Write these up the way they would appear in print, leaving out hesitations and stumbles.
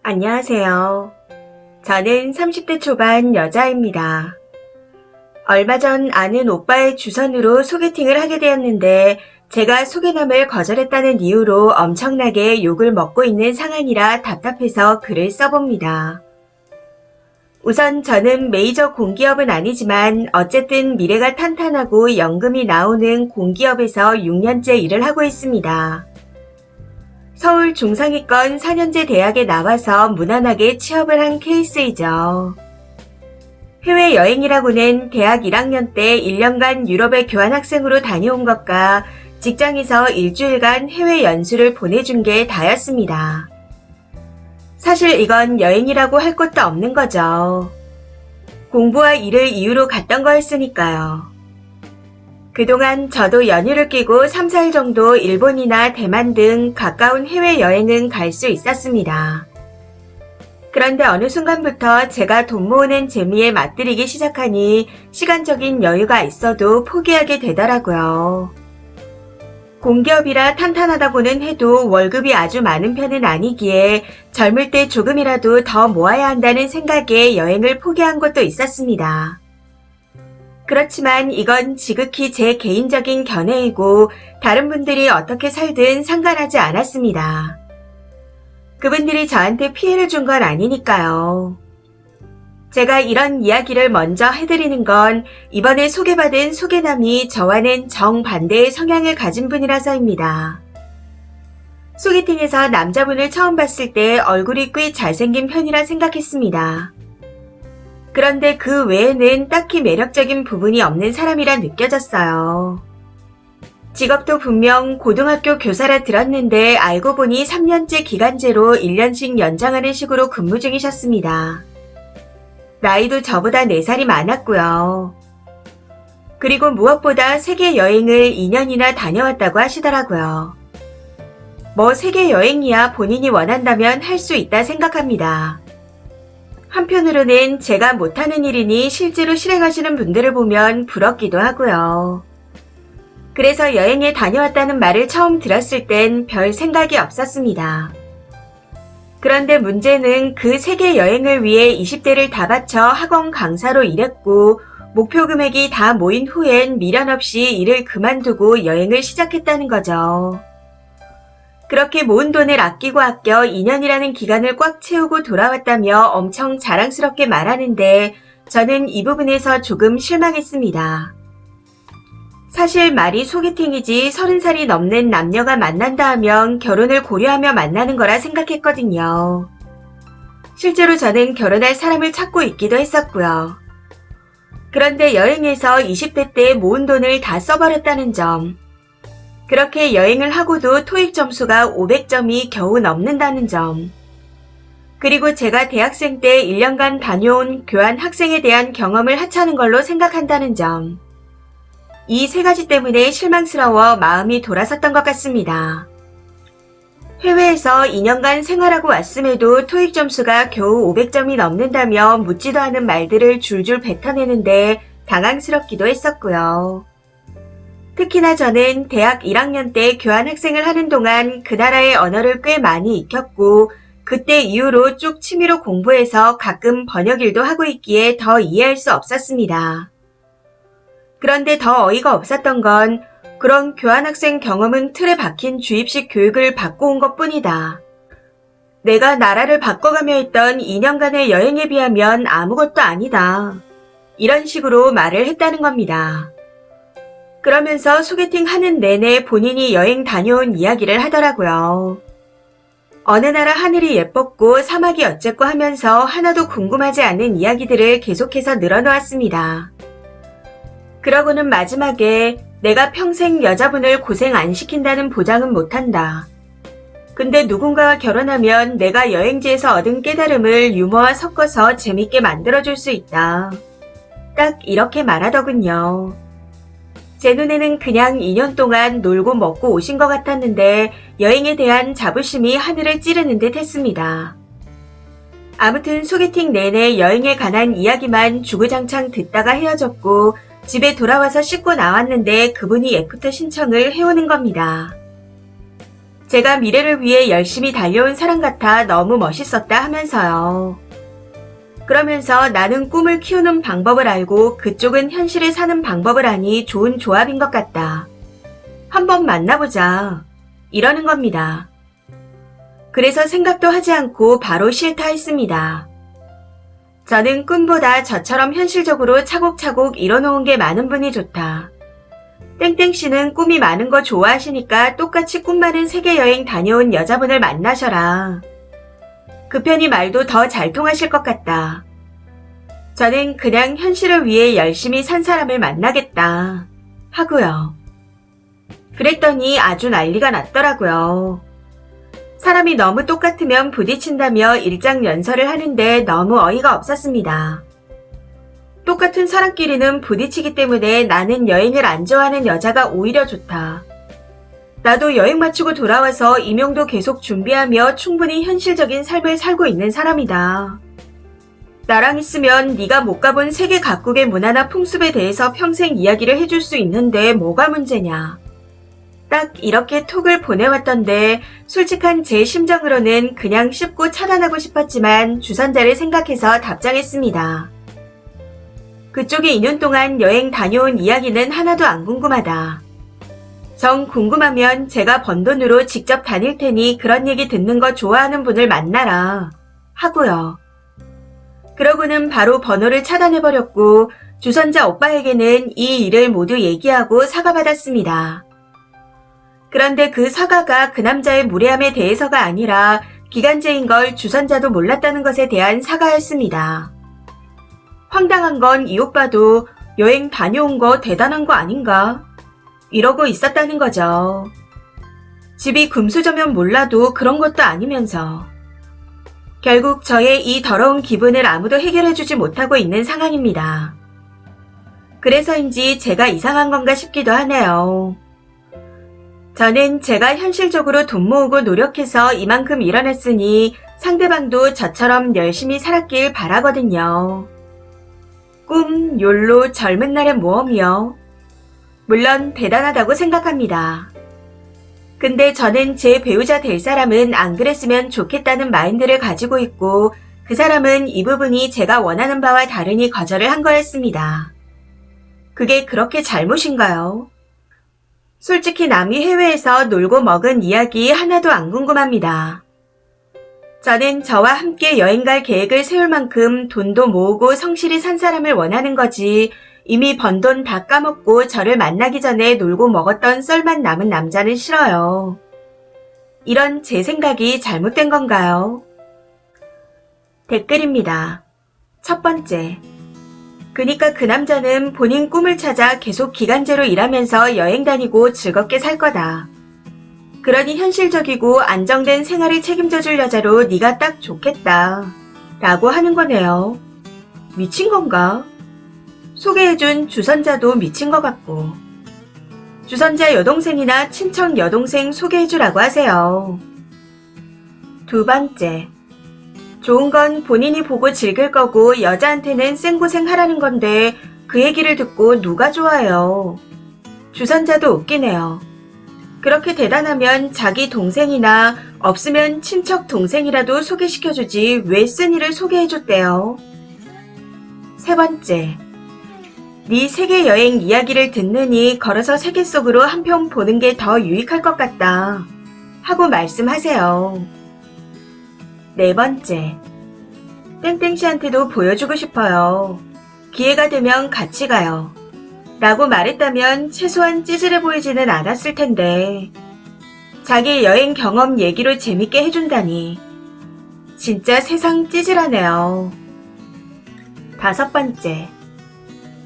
안녕하세요. 저는 30대 초반 여자입니다. 얼마 전 아는 오빠의 주선으로 소개팅을 하게 되었는데 제가 소개남을 거절했다는 이유로 엄청나게 욕을 먹고 있는 상황이라 답답해서 글을 써봅니다. 우선 저는 메이저 공기업은 아니지만 어쨌든 미래가 탄탄하고 연금이 나오는 공기업에서 6년째 일을 하고 있습니다. 서울 중상위권 4년제 대학에 나와서 무난하게 취업을 한 케이스이죠. 해외여행이라고는 대학 1학년 때 1년간 유럽에 교환학생으로 다녀온 것과 직장에서 일주일간 해외 연수를 보내준 게 다였습니다. 사실 이건 여행이라고 할 것도 없는 거죠. 공부와 일을 이유로 갔던 거였으니까요. 그동안 저도 연휴를 끼고 3, 4일 정도 일본이나 대만 등 가까운 해외여행은 갈 수 있었습니다. 그런데 어느 순간부터 제가 돈 모으는 재미에 맛들이기 시작하니 시간적인 여유가 있어도 포기하게 되더라고요. 공기업이라 탄탄하다고는 해도 월급이 아주 많은 편은 아니기에 젊을 때 조금이라도 더 모아야 한다는 생각에 여행을 포기한 것도 있었습니다. 그렇지만 이건 지극히 제 개인적인 견해이고 다른 분들이 어떻게 살든 상관하지 않았습니다. 그분들이 저한테 피해를 준 건 아니니까요. 제가 이런 이야기를 먼저 해드리는 건 이번에 소개받은 소개남이 저와는 정반대의 성향을 가진 분이라서입니다. 소개팅에서 남자분을 처음 봤을 때 얼굴이 꽤 잘생긴 편이라 생각했습니다. 그런데 그 외에는 딱히 매력적인 부분이 없는 사람이라 느껴졌어요. 직업도 분명 고등학교 교사라 들었는데 알고 보니 3년째 기간제로 1년씩 연장하는 식으로 근무 중이셨습니다. 나이도 저보다 4살이 많았고요. 그리고 무엇보다 세계 여행을 2년이나 다녀왔다고 하시더라고요. 뭐 세계 여행이야 본인이 원한다면 할 수 있다 생각합니다. 한편으로는 제가 못하는 일이니 실제로 실행하시는 분들을 보면 부럽기도 하고요. 그래서 여행에 다녀왔다는 말을 처음 들었을 땐 별 생각이 없었습니다. 그런데 문제는 그 세계 여행을 위해 20대를 다 바쳐 학원 강사로 일했고 목표 금액이 다 모인 후엔 미련 없이 일을 그만두고 여행을 시작했다는 거죠. 그렇게 모은 돈을 아끼고 아껴 2년이라는 기간을 꽉 채우고 돌아왔다며 엄청 자랑스럽게 말하는데 저는 이 부분에서 조금 실망했습니다. 사실 말이 소개팅이지 30살이 넘는 남녀가 만난다 하면 결혼을 고려하며 만나는 거라 생각했거든요. 실제로 저는 결혼할 사람을 찾고 있기도 했었고요. 그런데 여행에서 20대 때 모은 돈을 다 써버렸다는 점, 그렇게 여행을 하고도 토익 점수가 500점이 겨우 넘는다는 점, 그리고 제가 대학생 때 1년간 다녀온 교환 학생에 대한 경험을 하찮은 걸로 생각한다는 점, 이 세 가지 때문에 실망스러워 마음이 돌아섰던 것 같습니다. 해외에서 2년간 생활하고 왔음에도 토익 점수가 겨우 500점이 넘는다며 묻지도 않은 말들을 줄줄 뱉어내는데 당황스럽기도 했었고요. 특히나 저는 대학 1학년 때 교환학생을 하는 동안 그 나라의 언어를 꽤 많이 익혔고 그때 이후로 쭉 취미로 공부해서 가끔 번역일도 하고 있기에 더 이해할 수 없었습니다. 그런데 더 어이가 없었던 건 그런 교환학생 경험은 틀에 박힌 주입식 교육을 받고 온 것뿐이다. 내가 나라를 바꿔가며 했던 2년간의 여행에 비하면 아무것도 아니다. 이런 식으로 말을 했다는 겁니다. 그러면서 소개팅 하는 내내 본인이 여행 다녀온 이야기를 하더라고요. 어느 나라 하늘이 예뻤고 사막이 어쨌고 하면서 하나도 궁금하지 않은 이야기들을 계속해서 늘어놓았습니다. 그러고는 마지막에 내가 평생 여자분을 고생 안 시킨다는 보장은 못한다. 근데 누군가와 결혼하면 내가 여행지에서 얻은 깨달음을 유머와 섞어서 재밌게 만들어줄 수 있다. 딱 이렇게 말하더군요. 제 눈에는 그냥 2년 동안 놀고 먹고 오신 것 같았는데 여행에 대한 자부심이 하늘을 찌르는 듯 했습니다. 아무튼 소개팅 내내 여행에 관한 이야기만 주구장창 듣다가 헤어졌고 집에 돌아와서 씻고 나왔는데 그분이 애프터 신청을 해오는 겁니다. 제가 미래를 위해 열심히 달려온 사람 같아 너무 멋있었다 하면서요. 그러면서 나는 꿈을 키우는 방법을 알고 그쪽은 현실을 사는 방법을 아니 좋은 조합인 것 같다. 한번 만나보자. 이러는 겁니다. 그래서 생각도 하지 않고 바로 싫다 했습니다. 저는 꿈보다 저처럼 현실적으로 차곡차곡 이뤄놓은 게 많은 분이 좋다. 땡땡씨는 꿈이 많은 거 좋아하시니까 똑같이 꿈 많은 세계여행 다녀온 여자분을 만나셔라. 그 편이 말도 더 잘 통하실 것 같다. 저는 그냥 현실을 위해 열심히 산 사람을 만나겠다. 하고요. 그랬더니 아주 난리가 났더라고요. 사람이 너무 똑같으면 부딪힌다며 일장연설을 하는데 너무 어이가 없었습니다. 똑같은 사람끼리는 부딪히기 때문에 나는 여행을 안 좋아하는 여자가 오히려 좋다. 나도 여행 마치고 돌아와서 임용도 계속 준비하며 충분히 현실적인 삶을 살고 있는 사람이다. 나랑 있으면 네가 못 가본 세계 각국의 문화나 풍습에 대해서 평생 이야기를 해줄 수 있는데 뭐가 문제냐. 딱 이렇게 톡을 보내왔던데 솔직한 제 심정으로는 그냥 씹고 차단하고 싶었지만 주선자를 생각해서 답장했습니다. 그쪽이 2년 동안 여행 다녀온 이야기는 하나도 안 궁금하다. 정 궁금하면 제가 번 돈으로 직접 다닐 테니 그런 얘기 듣는 거 좋아하는 분을 만나라. 하고요. 그러고는 바로 번호를 차단해버렸고 주선자 오빠에게는 이 일을 모두 얘기하고 사과받았습니다. 그런데 그 사과가 그 남자의 무례함에 대해서가 아니라 기간제인 걸 주선자도 몰랐다는 것에 대한 사과였습니다. 황당한 건 이 오빠도 여행 다녀온 거 대단한 거 아닌가? 이러고 있었다는 거죠. 집이 금수저면 몰라도 그런 것도 아니면서. 결국 저의 이 더러운 기분을 아무도 해결해주지 못하고 있는 상황입니다. 그래서인지 제가 이상한 건가 싶기도 하네요. 저는 제가 현실적으로 돈 모으고 노력해서 이만큼 일어났으니 상대방도 저처럼 열심히 살았길 바라거든요. 꿈, 욜로, 젊은 날의 모험이요. 물론 대단하다고 생각합니다. 근데 저는 제 배우자 될 사람은 안 그랬으면 좋겠다는 마인드를 가지고 있고 그 사람은 이 부분이 제가 원하는 바와 다르니 거절을 한 거였습니다. 그게 그렇게 잘못인가요? 솔직히 남이 해외에서 놀고 먹은 이야기 하나도 안 궁금합니다. 저는 저와 함께 여행 갈 계획을 세울 만큼 돈도 모으고 성실히 산 사람을 원하는 거지 이미 번 돈 다 까먹고 저를 만나기 전에 놀고 먹었던 썰만 남은 남자는 싫어요. 이런 제 생각이 잘못된 건가요? 댓글입니다. 첫 번째. 그니까 그 남자는 본인 꿈을 찾아 계속 기간제로 일하면서 여행 다니고 즐겁게 살 거다. 그러니 현실적이고 안정된 생활을 책임져줄 여자로 네가 딱 좋겠다. 라고 하는 거네요. 미친 건가? 소개해준 주선자도 미친 것 같고. 주선자 여동생이나 친척 여동생 소개해주라고 하세요. 두 번째. 좋은 건 본인이 보고 즐길 거고 여자한테는 생고생 하라는 건데 그 얘기를 듣고 누가 좋아해요. 주선자도 웃기네요. 그렇게 대단하면 자기 동생이나 없으면 친척 동생이라도 소개시켜주지 왜 쓴이를 소개해줬대요. 세 번째. 네 세계 여행 이야기를 듣느니 걸어서 세계 속으로 한 편 보는 게 더 유익할 것 같다. 하고 말씀하세요. 네 번째. 땡땡씨한테도 보여주고 싶어요. 기회가 되면 같이 가요. 라고 말했다면 최소한 찌질해 보이지는 않았을 텐데. 자기 여행 경험 얘기로 재밌게 해준다니. 진짜 세상 찌질하네요. 다섯 번째.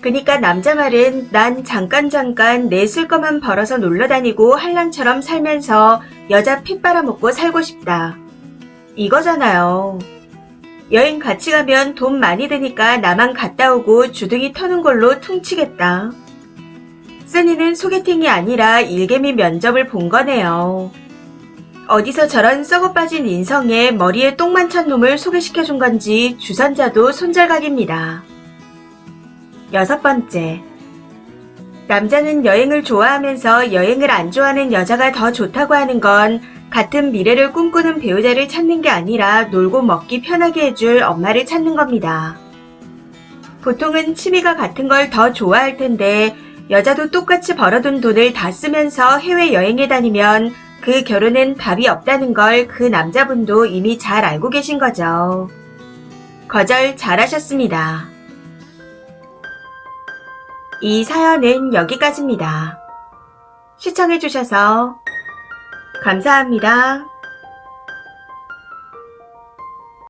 그니까 남자 말은 난 잠깐 내 쓸 거만 벌어서 놀러 다니고 한량처럼 살면서 여자 핏 빨아먹고 살고 싶다. 이거잖아요. 여행 같이 가면 돈 많이 드니까 나만 갔다 오고 주둥이 터는 걸로 퉁치겠다. 쓴이는 소개팅이 아니라 일개미 면접을 본 거네요. 어디서 저런 썩어 빠진 인성에 머리에 똥만 찬 놈을 소개시켜준 건지 주선자도 손절각입니다. 여섯 번째. 남자는 여행을 좋아하면서 여행을 안 좋아하는 여자가 더 좋다고 하는 건 같은 미래를 꿈꾸는 배우자를 찾는 게 아니라 놀고 먹기 편하게 해줄 엄마를 찾는 겁니다. 보통은 취미가 같은 걸 더 좋아할 텐데 여자도 똑같이 벌어둔 돈을 다 쓰면서 해외여행에 다니면 그 결혼엔 답이 없다는 걸 그 남자분도 이미 잘 알고 계신 거죠. 거절 잘하셨습니다. 이 사연은 여기까지입니다. 시청해주셔서 감사합니다.